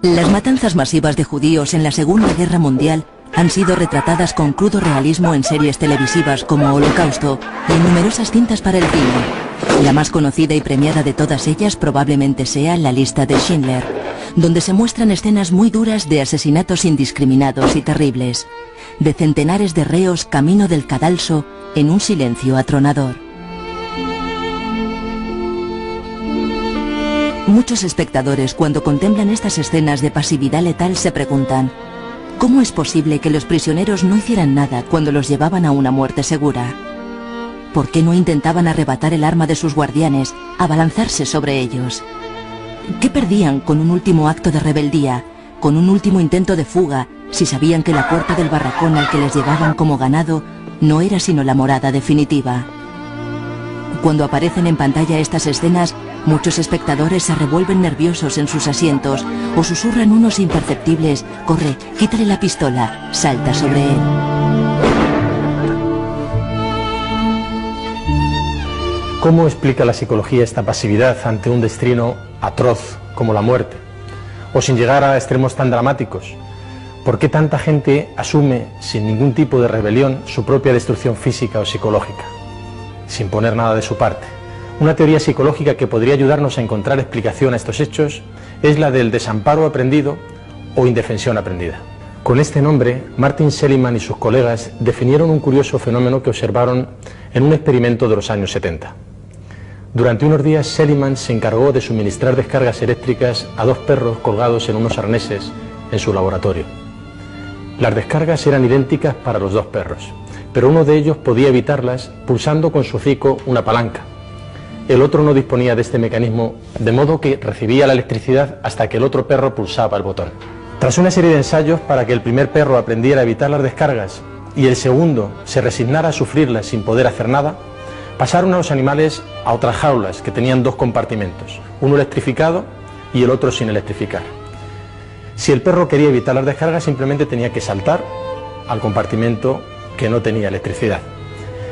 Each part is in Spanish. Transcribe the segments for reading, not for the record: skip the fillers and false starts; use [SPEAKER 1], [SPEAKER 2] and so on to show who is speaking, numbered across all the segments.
[SPEAKER 1] Las matanzas masivas de judíos en la Segunda Guerra Mundial han sido retratadas con crudo realismo en series televisivas como Holocausto y en numerosas cintas para el cine. La más conocida y premiada de todas ellas probablemente sea La lista de Schindler, donde se muestran escenas muy duras de asesinatos indiscriminados y terribles, de centenares de reos camino del cadalso en un silencio atronador. Muchos espectadores, cuando contemplan estas escenas de pasividad letal, se preguntan: ¿cómo es posible que los prisioneros no hicieran nada cuando los llevaban a una muerte segura? ¿Por qué no intentaban arrebatar el arma de sus guardianes, abalanzarse sobre ellos? ¿Qué perdían con un último acto de rebeldía, con un último intento de fuga, si sabían que la puerta del barracón al que les llevaban como ganado no era sino la morada definitiva? Cuando aparecen en pantalla estas escenas, muchos espectadores se revuelven nerviosos en sus asientos o susurran unos imperceptibles: corre, quítale la pistola, salta sobre él.
[SPEAKER 2] ¿Cómo explica la psicología esta pasividad ante un destino atroz como la muerte? O sin llegar a extremos tan dramáticos, ¿por qué tanta gente asume sin ningún tipo de rebelión su propia destrucción física o psicológica, sin poner nada de su parte? Una teoría psicológica que podría ayudarnos a encontrar explicación a estos hechos es la del desamparo aprendido o indefensión aprendida. Con este nombre, Martin Seligman y sus colegas definieron un curioso fenómeno que observaron en un experimento de los años 70. Durante unos días, Seligman se encargó de suministrar descargas eléctricas a 2 perros colgados en unos arneses en su laboratorio. Las descargas eran idénticas para los 2 perros, pero uno de ellos podía evitarlas pulsando con su hocico una palanca. El otro no disponía de este mecanismo, de modo que recibía la electricidad hasta que el otro perro pulsaba el botón. Tras una serie de ensayos para que el primer perro aprendiera a evitar las descargas y el segundo se resignara a sufrirlas sin poder hacer nada, pasaron a los animales a otras jaulas que tenían 2 compartimentos, uno electrificado y el otro sin electrificar. Si el perro quería evitar las descargas, simplemente tenía que saltar al compartimento que no tenía electricidad.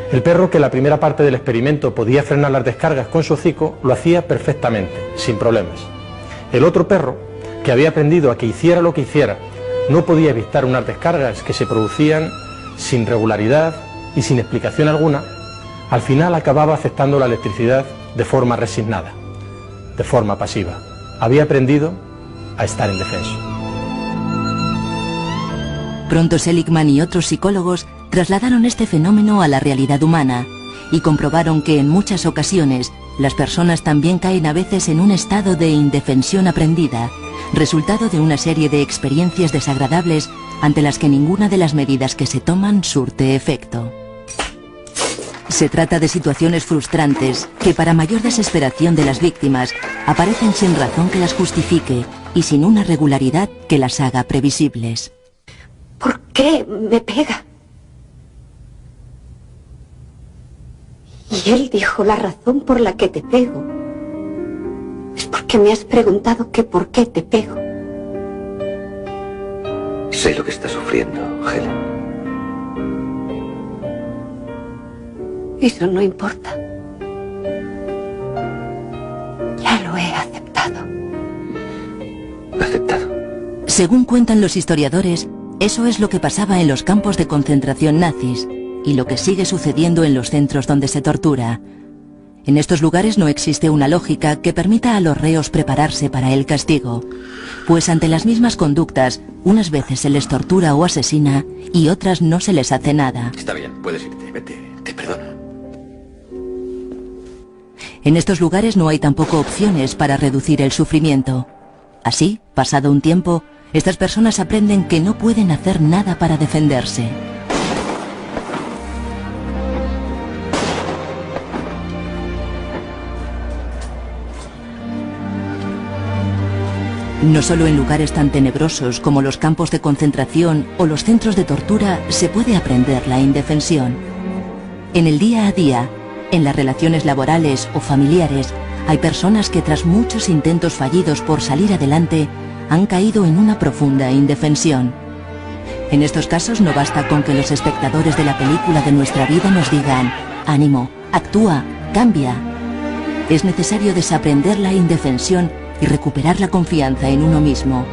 [SPEAKER 2] El perro, que en la primera parte del experimento podía frenar las descargas con su hocico, lo hacía perfectamente, sin problemas. El otro perro, que había aprendido a que hiciera lo que hiciera, no podía evitar unas descargas que se producían sin regularidad y sin explicación alguna. Al final acababa aceptando la electricidad de forma resignada, de forma pasiva. Había aprendido a estar indefenso.
[SPEAKER 1] Pronto Seligman y otros psicólogos trasladaron este fenómeno a la realidad humana y comprobaron que en muchas ocasiones las personas también caen a veces en un estado de indefensión aprendida, resultado de una serie de experiencias desagradables ante las que ninguna de las medidas que se toman surte efecto. Se trata de situaciones frustrantes que, para mayor desesperación de las víctimas, aparecen sin razón que las justifique y sin una regularidad que las haga previsibles.
[SPEAKER 3] ¿Por qué me pega? Y él dijo: la razón por la que te pego es porque me has preguntado que por qué te pego.
[SPEAKER 4] Sé lo que estás sufriendo, Helen.
[SPEAKER 3] Eso no importa. Ya lo he aceptado.
[SPEAKER 4] ¿Aceptado?
[SPEAKER 1] Según cuentan los historiadores, eso es lo que pasaba en los campos de concentración nazis y lo que sigue sucediendo en los centros donde se tortura. En estos lugares no existe una lógica que permita a los reos prepararse para el castigo, pues ante las mismas conductas, unas veces se les tortura o asesina y otras no se les hace nada.
[SPEAKER 4] Está bien, puedes irte, vete, te perdono.
[SPEAKER 1] En estos lugares no hay tampoco opciones para reducir el sufrimiento. Así, pasado un tiempo, estas personas aprenden que no pueden hacer nada para defenderse. No solo en lugares tan tenebrosos como los campos de concentración o los centros de tortura se puede aprender la indefensión. En el día a día, en las relaciones laborales o familiares, hay personas que tras muchos intentos fallidos por salir adelante han caído en una profunda indefensión. En estos casos no basta con que los espectadores de la película de nuestra vida nos digan: ánimo, actúa, cambia. Es necesario desaprender la indefensión y recuperar la confianza en uno mismo,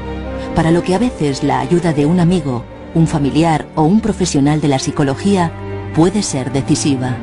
[SPEAKER 1] para lo que a veces la ayuda de un amigo, un familiar o un profesional de la psicología puede ser decisiva.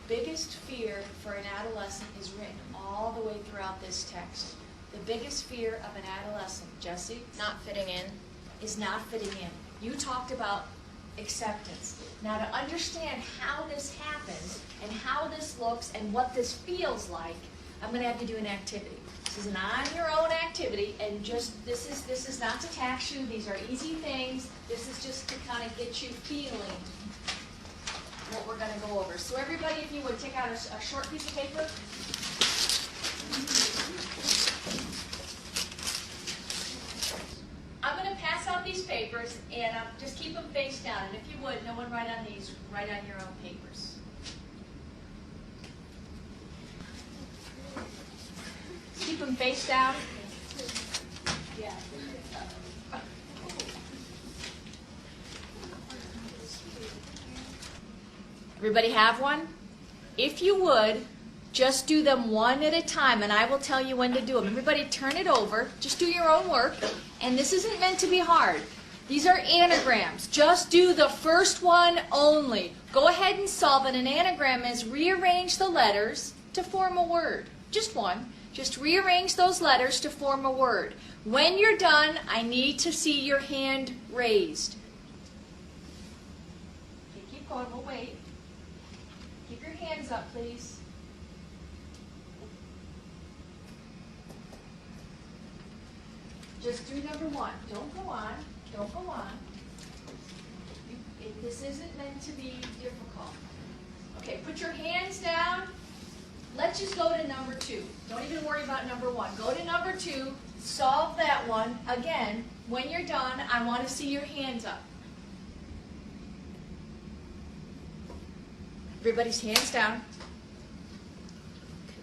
[SPEAKER 5] Biggest fear for an adolescent is written all the way throughout this text. The biggest fear of an adolescent, Jesse?
[SPEAKER 6] Not fitting in.
[SPEAKER 5] Is not fitting in. You talked about acceptance. Now to understand how this happens and how this looks and what this feels like, I'm going to have you do an activity. This is an on-your-own activity, and just this is not to tax you. These are easy things. This is just to kind of get you feeling what we're going to go over. So everybody, if you would, take out a short piece of paper. I'm going to pass out these papers, and just keep them face down. And if you would, no one write on these, write on your own papers. Keep them face down. Yeah. Everybody have one? If you would, just do them one at a time, and I will tell you when to do them. Everybody turn it over. Just do your own work. And this isn't meant to be hard. These are anagrams. Just do the first one only. Go ahead and solve it. An anagram is rearrange the letters to form a word. Just one. Just rearrange those letters to form a word. When you're done, I need to see your hand raised. Okay, keep going. We'll wait. Keep your hands up, please. Just do number one. Don't go on. Don't go on. This isn't meant to be difficult. Okay, put your hands down. Let's just go to number two. Don't even worry about number one. Go to number two. Solve that one. Again, when you're done, I want to see your hands up. Everybody's hands down.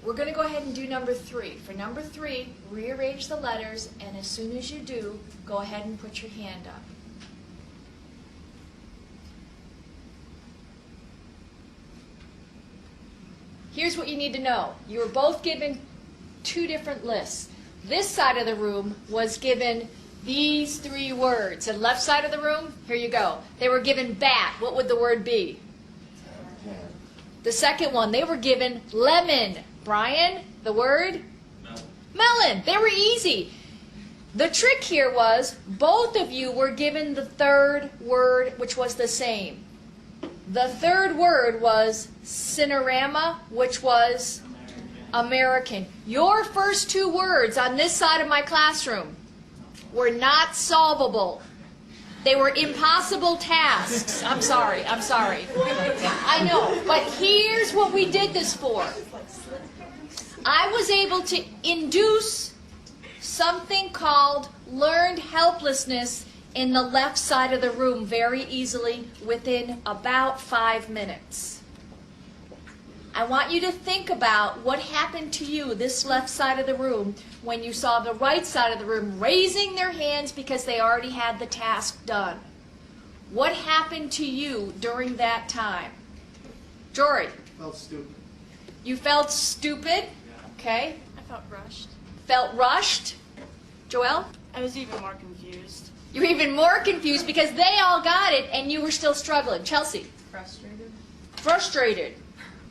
[SPEAKER 5] We're going to go ahead and do number three. For number three, rearrange the letters, and as soon as you do, go ahead and put your hand up. Here's what you need to know. You were both given two different lists. This side of the room was given these three words. And left side of the room, here you go. They were given bat. What would the word be? The second one, they were given lemon. Brian, the word? Melon. Melon. They were easy. The trick here was both of you were given the third word, which was the same. The third word was cinerama, which was American. Your first two words on this side of my classroom were not solvable. They were impossible tasks. I'm sorry. I know, but here's what we did this for. I was able to induce something called learned helplessness in the left side of the room very easily within about 5 minutes. I want you to think about what happened to you, this left side of the room, when you saw the right side of the room raising their hands because they already had the task done. What happened to you during that time? Jory?
[SPEAKER 7] I felt stupid.
[SPEAKER 5] You felt stupid? Okay.
[SPEAKER 6] I felt rushed.
[SPEAKER 5] Felt rushed? Joelle?
[SPEAKER 6] I was even more confused.
[SPEAKER 5] You were even more confused because they all got it and you were still struggling. Chelsea?
[SPEAKER 6] Frustrated.
[SPEAKER 5] Frustrated.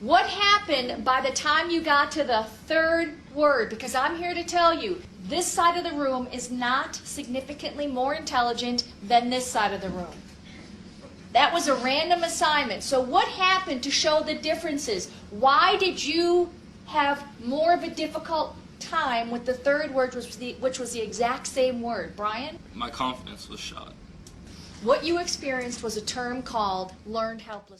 [SPEAKER 5] What happened by the time you got to the third word? Because I'm here to tell you, this side of the room is not significantly more intelligent than this side of the room. That was a random assignment. So what happened to show the differences? Why did you have more of a difficult time with the third word, which was the exact same word? Brian?
[SPEAKER 8] My confidence was shot.
[SPEAKER 5] What you experienced was a term called learned helplessness.